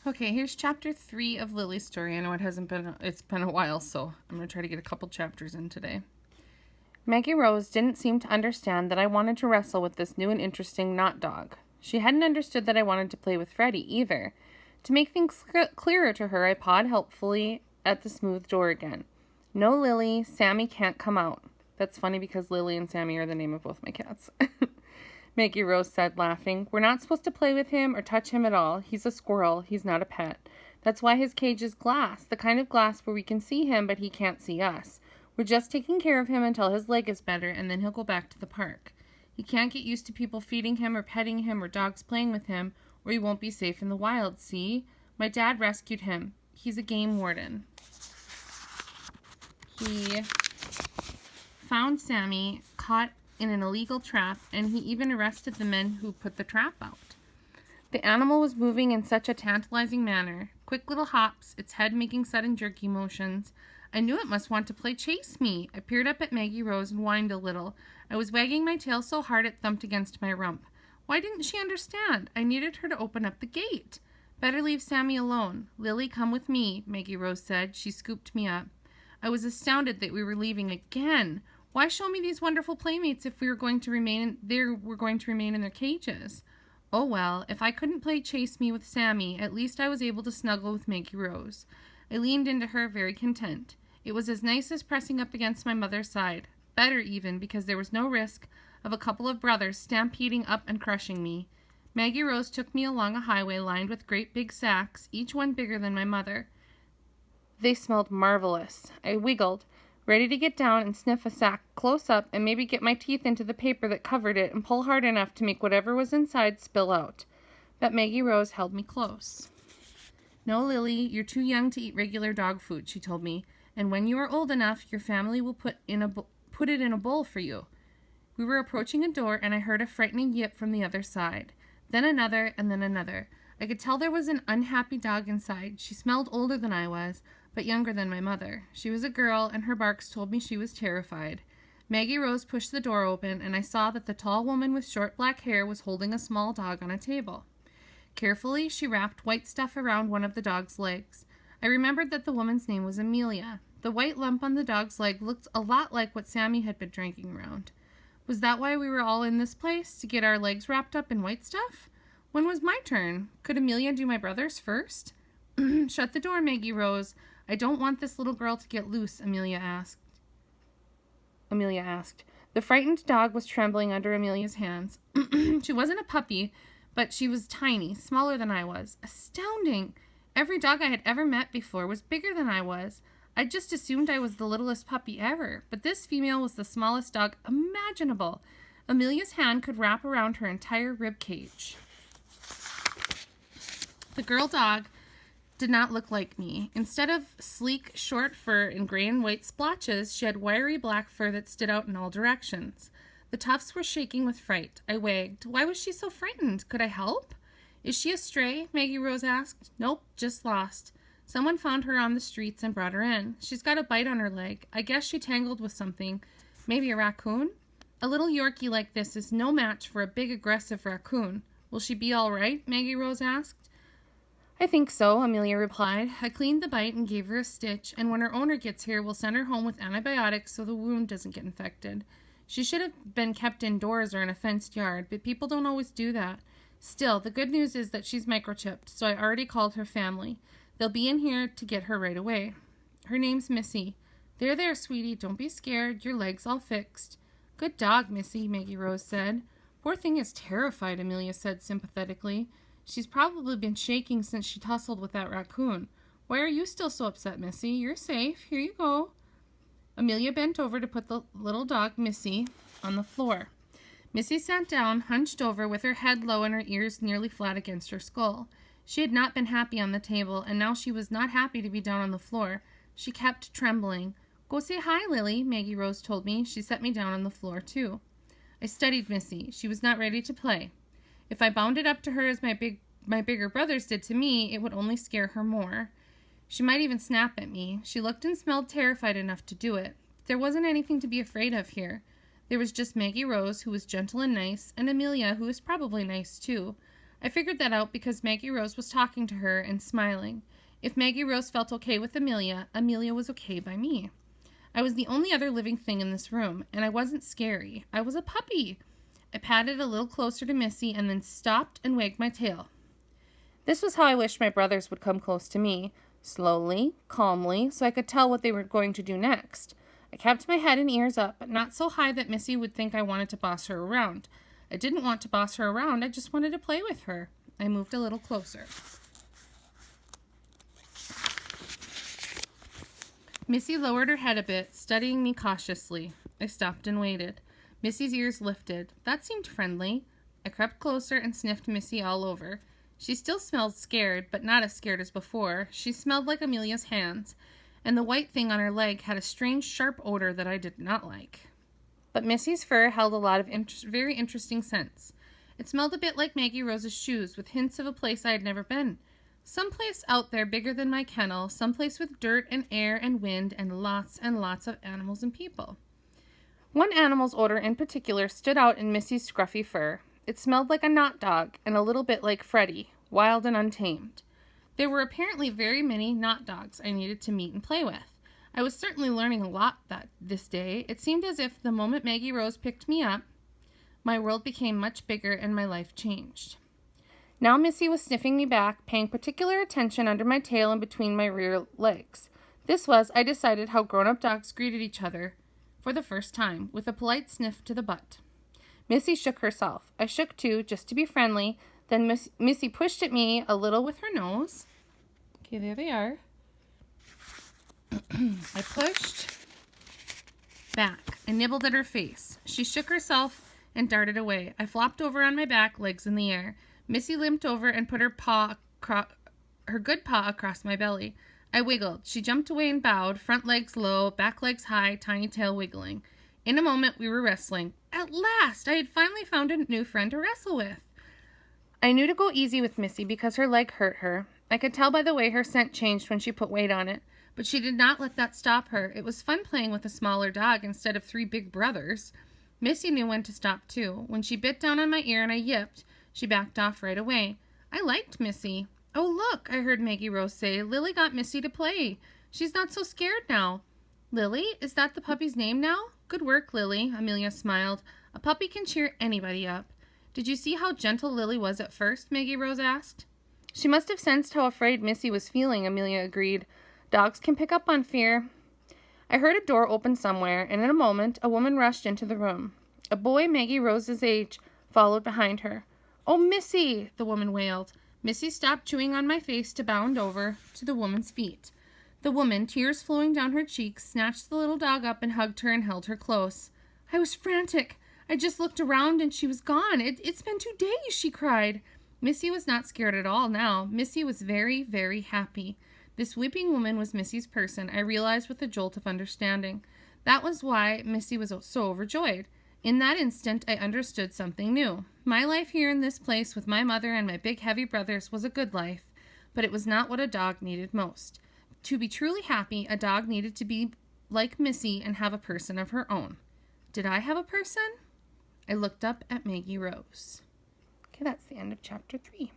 Okay, here's chapter 3 of Lily's story. I know it's been a while, so I'm going to try to get a couple chapters in today. Maggie Rose didn't seem to understand that I wanted to wrestle with this new and interesting knot dog. She hadn't understood that I wanted to play with Freddie either. To make things clearer to her, I pawed helpfully at the smooth door again. No, Lily, Sammy can't come out. That's funny because Lily and Sammy are the name of both my cats. Maggie Rose said, laughing. We're not supposed to play with him or touch him at all. He's a squirrel. He's not a pet. That's why his cage is glass, the kind of glass where we can see him, but he can't see us. We're just taking care of him until his leg is better, and then he'll go back to the park. He can't get used to people feeding him or petting him or dogs playing with him, or he won't be safe in the wild, see? My dad rescued him. He's a game warden. He found Sammy caught in an illegal trap, and he even arrested the men who put the trap out. The animal was moving in such a tantalizing manner, quick little hops, its head making sudden jerky motions. I knew it must want to play chase me. I peered up at Maggie Rose and whined a little. I was wagging my tail so hard it thumped against my rump. Why didn't she understand? I needed her to open up the gate. Better leave Sammy alone. Lily, come with me, Maggie Rose said. She scooped me up. I was astounded that we were leaving again. Why show me these wonderful playmates if we're going to remain in their cages? Oh well, if I couldn't play chase me with Sammy, at least I was able to snuggle with Maggie Rose. I leaned into her, very content. It was as nice as pressing up against my mother's side. Better even, because there was no risk of a couple of brothers stampeding up and crushing me. Maggie Rose took me along a highway lined with great big sacks, each one bigger than my mother. They smelled marvelous. I wiggled, ready to get down and sniff a sack close up and maybe get my teeth into the paper that covered it and pull hard enough to make whatever was inside spill out. But Maggie Rose held me close. No, Lily, you're too young to eat regular dog food, she told me, and when you are old enough, your family will put it in a bowl for you. We were approaching a door, and I heard a frightening yip from the other side. Then another, and then another. I could tell there was an unhappy dog inside. She smelled older than I was, but younger than my mother. She was a girl, and her barks told me she was terrified. Maggie Rose pushed the door open, and I saw that the tall woman with short black hair was holding a small dog on a table. Carefully, she wrapped white stuff around one of the dog's legs. I remembered that the woman's name was Amelia. The white lump on the dog's leg looked a lot like what Sammy had been dragging around. Was that why we were all in this place, to get our legs wrapped up in white stuff? When was my turn? Could Amelia do my brother's first? Shut the door, Maggie Rose. I don't want this little girl to get loose, Amelia asked. The frightened dog was trembling under Amelia's hands. She wasn't a puppy, but she was tiny, smaller than I was. Astounding! Every dog I had ever met before was bigger than I was. I just assumed I was the littlest puppy ever, but this female was the smallest dog imaginable. Amelia's hand could wrap around her entire rib cage. The girl dog did not look like me. Instead of sleek, short fur and gray and white splotches, she had wiry black fur that stood out in all directions. The tufts were shaking with fright. I wagged. Why was she so frightened? Could I help? Is she a stray? Maggie Rose asked. Nope, just lost. Someone found her on the streets and brought her in. She's got a bite on her leg. I guess she tangled with something. Maybe a raccoon? A little Yorkie like this is no match for a big, aggressive raccoon. Will she be all right? Maggie Rose asked. I think so, Amelia replied. I cleaned the bite and gave her a stitch, and when her owner gets here, we'll send her home with antibiotics so the wound doesn't get infected. She should have been kept indoors or in a fenced yard, but people don't always do that. Still, the good news is that she's microchipped, so I already called her family. They'll be in here to get her right away. Her name's Missy. There, sweetie. Don't be scared. Your leg's all fixed. Good dog, Missy, Maggie Rose said. Poor thing is terrified, Amelia said sympathetically. She's probably been shaking since she tussled with that raccoon. Why are you still so upset, Missy? You're safe. Here you go. Amelia bent over to put the little dog, Missy, on the floor. Missy sat down, hunched over, with her head low and her ears nearly flat against her skull. She had not been happy on the table, and now she was not happy to be down on the floor. She kept trembling. Go say hi, Lily, Maggie Rose told me. She set me down on the floor, too. I studied Missy. She was not ready to play. If I bounded up to her as my bigger brothers did to me, it would only scare her more. She might even snap at me. She looked and smelled terrified enough to do it. There wasn't anything to be afraid of here. There was just Maggie Rose, who was gentle and nice, and Amelia, who was probably nice too. I figured that out because Maggie Rose was talking to her and smiling. If Maggie Rose felt okay with Amelia, Amelia was okay by me. I was the only other living thing in this room, and I wasn't scary. I was a puppy. I patted a little closer to Missy and then stopped and wagged my tail. This was how I wished my brothers would come close to me, slowly, calmly, so I could tell what they were going to do next. I kept my head and ears up, but not so high that Missy would think I wanted to boss her around. I didn't want to boss her around, I just wanted to play with her. I moved a little closer. Missy lowered her head a bit, studying me cautiously. I stopped and waited. Missy's ears lifted. That seemed friendly. I crept closer and sniffed Missy all over. She still smelled scared, but not as scared as before. She smelled like Amelia's hands, and the white thing on her leg had a strange, sharp odor that I did not like. But Missy's fur held a lot of very interesting scents. It smelled a bit like Maggie Rose's shoes, with hints of a place I had never been. Someplace out there bigger than my kennel, someplace with dirt and air and wind and lots of animals and people. One animal's odor in particular stood out in Missy's scruffy fur. It smelled like a knot dog and a little bit like Freddie, wild and untamed. There were apparently very many knot dogs I needed to meet and play with. I was certainly learning a lot this day. It seemed as if the moment Maggie Rose picked me up, my world became much bigger and my life changed. Now Missy was sniffing me back, paying particular attention under my tail and between my rear legs. This was, I decided, how grown-up dogs greeted each other for the first time, with a polite sniff to the butt. Missy shook herself. I shook too, just to be friendly. Then Missy pushed at me a little with her nose. Okay, there they are. I pushed back. I nibbled at her face. She shook herself and darted away. I flopped over on my back, legs in the air. Missy limped over and put her good paw across my belly. I wiggled. She jumped away and bowed, front legs low, back legs high, tiny tail wiggling. In a moment, we were wrestling. At last! I had finally found a new friend to wrestle with. I knew to go easy with Missy because her leg hurt her. I could tell by the way her scent changed when she put weight on it. But she did not let that stop her. It was fun playing with a smaller dog instead of 3 big brothers. Missy knew when to stop, too. When she bit down on my ear and I yipped, she backed off right away. I liked Missy. Oh, look, I heard Maggie Rose say. Lily got Missy to play. She's not so scared now. Lily? Is that the puppy's name now? Good work, Lily, Amelia smiled. A puppy can cheer anybody up. Did you see how gentle Lily was at first? Maggie Rose asked. She must have sensed how afraid Missy was feeling, Amelia agreed. Dogs can pick up on fear. I heard a door open somewhere, and in a moment, a woman rushed into the room. A boy Maggie Rose's age followed behind her. Oh, Missy, the woman wailed. Missy stopped chewing on my face to bound over to the woman's feet. The woman, tears flowing down her cheeks, snatched the little dog up and hugged her and held her close. I was frantic. I just looked around and she was gone. It's been 2 days, she cried. Missy was not scared at all now. Missy was very, very happy. This weeping woman was Missy's person, I realized with a jolt of understanding. That was why Missy was so overjoyed. In that instant, I understood something new. My life here in this place with my mother and my big heavy brothers was a good life, but it was not what a dog needed most. To be truly happy, a dog needed to be like Missy and have a person of her own. Did I have a person? I looked up at Maggie Rose. Okay, that's the end of chapter 3.